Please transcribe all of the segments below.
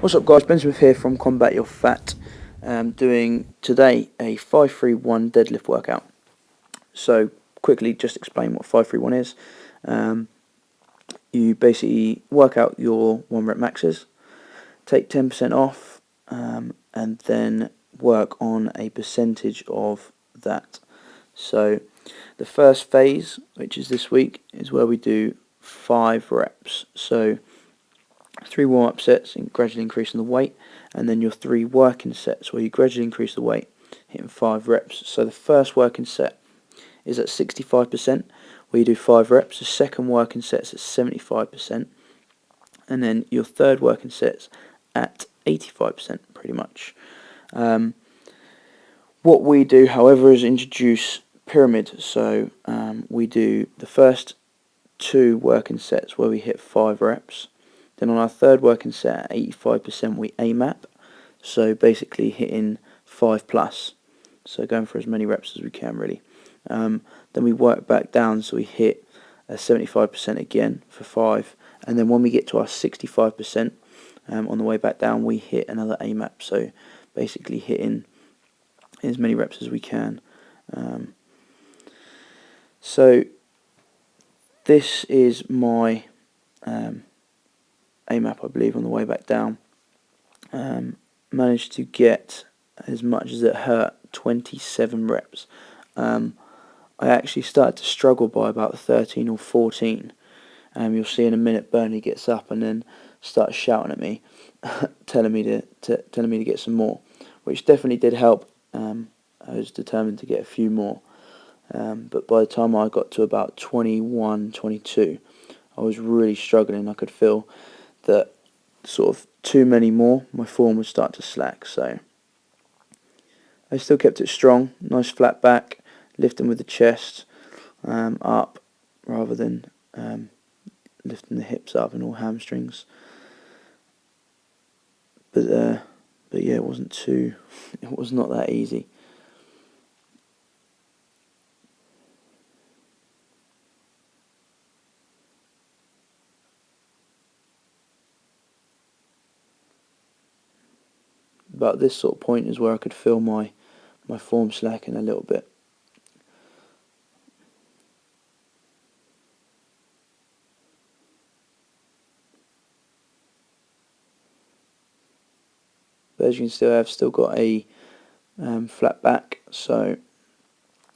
What's up guys, Ben Smith here from Combat Your Fat, doing today a 5-3-1 deadlift workout. So quickly just explain what 5-3-1 is. You basically work out your 1 rep maxes, take 10% off, and then work on a percentage of that. So the first phase, which is this week, is where we do 5 reps. So 3 warm-up sets and gradually increasing the weight, and then your 3 working sets where you gradually increase the weight, hitting 5 reps. So the first working set is at 65%, where you do 5 reps. The second working set is at 75%, and then your third working set's at 85%, pretty much. What we do, however, is introduce pyramid. So we do the first 2 working sets where we hit 5 reps. Then on our third working set at 85% we AMAP, so basically hitting 5 plus, so going for as many reps as we can really. Then we work back down, so we hit 75% again for 5, and then when we get to our 65% on the way back down we hit another AMAP, so basically hitting as many reps as we can. So this is my AMAP, I believe, on the way back down. Managed to get, as much as it hurt, 27 reps. I actually started to struggle by about 13 or 14. You'll see in a minute Bernie gets up and then starts shouting at me, telling me to get some more, which definitely did help. I was determined to get a few more, but by the time I got to about 21, 22, I was really struggling. I could feel that sort of too many more, my form would start to slack. So I still kept it strong, nice flat back, lifting with the chest up rather than lifting the hips up and all hamstrings. But yeah, it was not that easy. About this sort of point is where I could feel my form slacking a little bit. But as you can see, I've still got a flat back, so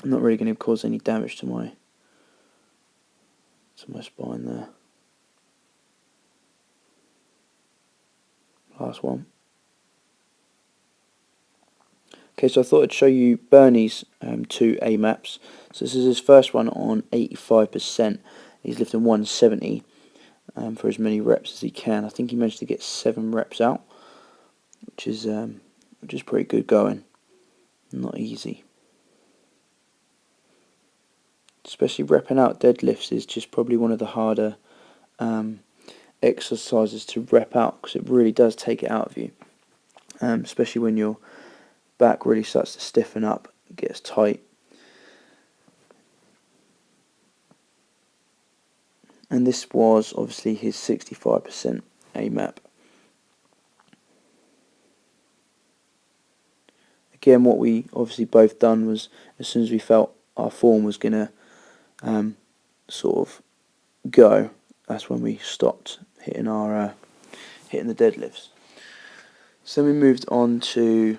I'm not really going to cause any damage to my spine there. Last one. Okay, so I thought I'd show you Bernie's 2 AMAPs. So this is his first one on 85%. He's lifting 170 for as many reps as he can. I think he managed to get 7 reps out, which is pretty good going. Not easy. Especially repping out deadlifts is just probably one of the harder exercises to rep out, because it really does take it out of you, especially when your back really starts to stiffen up, gets tight. And this was obviously his 65% AMAP. Again, what we obviously both done was, as soon as we felt our form was going to sort of go, that's when we stopped hitting hitting the deadlifts. So then we moved on to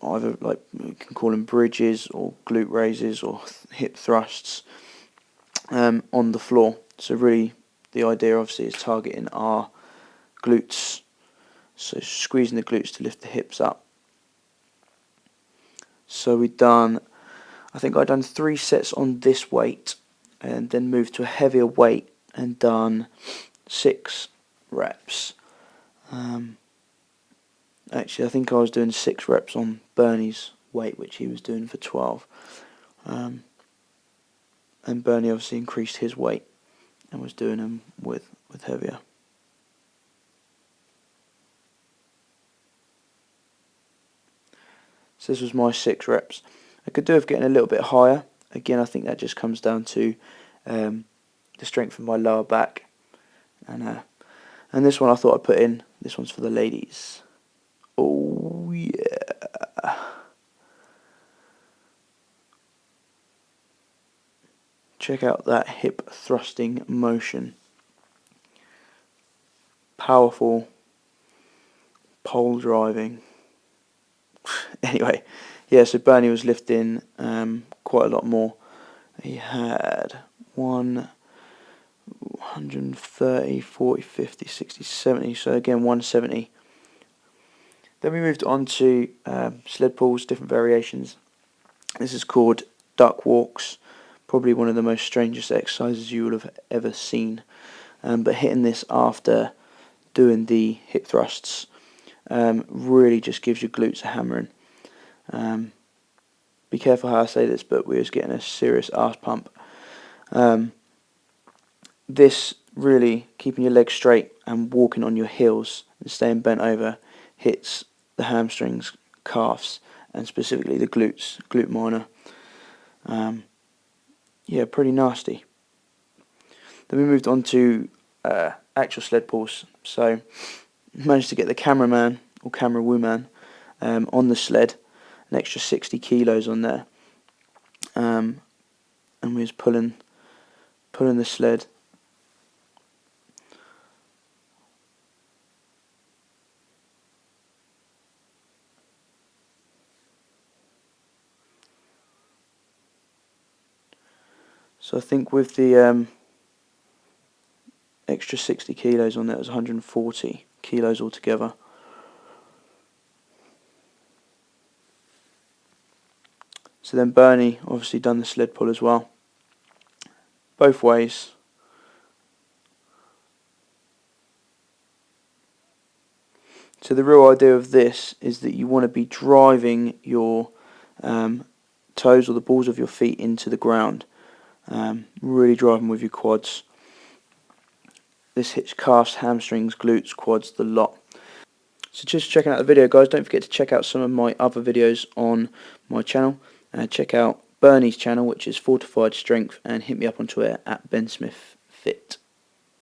either, like, we can call them bridges or glute raises or hip thrusts on the floor. So really the idea obviously is targeting our glutes, so squeezing the glutes to lift the hips up. So I think I'd done 3 sets on this weight and then moved to a heavier weight and done 6 reps. Actually, I think I was doing 6 reps on Bernie's weight, which he was doing for 12. And Bernie obviously increased his weight and was doing them with heavier. So this was my 6 reps. I could do with getting a little bit higher. Again, I think that just comes down to the strength of my lower back and And this one I thought I'd put in. This one's for the ladies. Oh yeah. Check out that hip thrusting motion. Powerful pole driving. Anyway, yeah, so Bernie was lifting quite a lot more. He had 130, 40, 50, 60, 70, so again 170. Then we moved on to sled pulls, different variations. This is called duck walks, probably one of the most strangest exercises you will have ever seen. But hitting this after doing the hip thrusts really just gives your glutes a hammering. Be careful how I say this, but we was getting a serious arse pump. This really, keeping your legs straight and walking on your heels and staying bent over, hits the hamstrings, calves, and specifically the glute minor. Yeah, pretty nasty. Then we moved on to actual sled pulls. So managed to get the cameraman or camera woman on the sled, an extra 60 kilos on there, and we was pulling the sled. So I think with the extra 60 kilos on there, it was 140 kilos altogether. So then Bernie obviously done the sled pull as well, both ways. So the real idea of this is that you want to be driving your toes or the balls of your feet into the ground, really driving with your quads. This hits calves, hamstrings, glutes, quads, the lot. So just checking out the video, guys, don't forget to check out some of my other videos on my channel. Check out Bernie's channel, which is Fortified Strength, and hit me up on Twitter at BenSmithFit.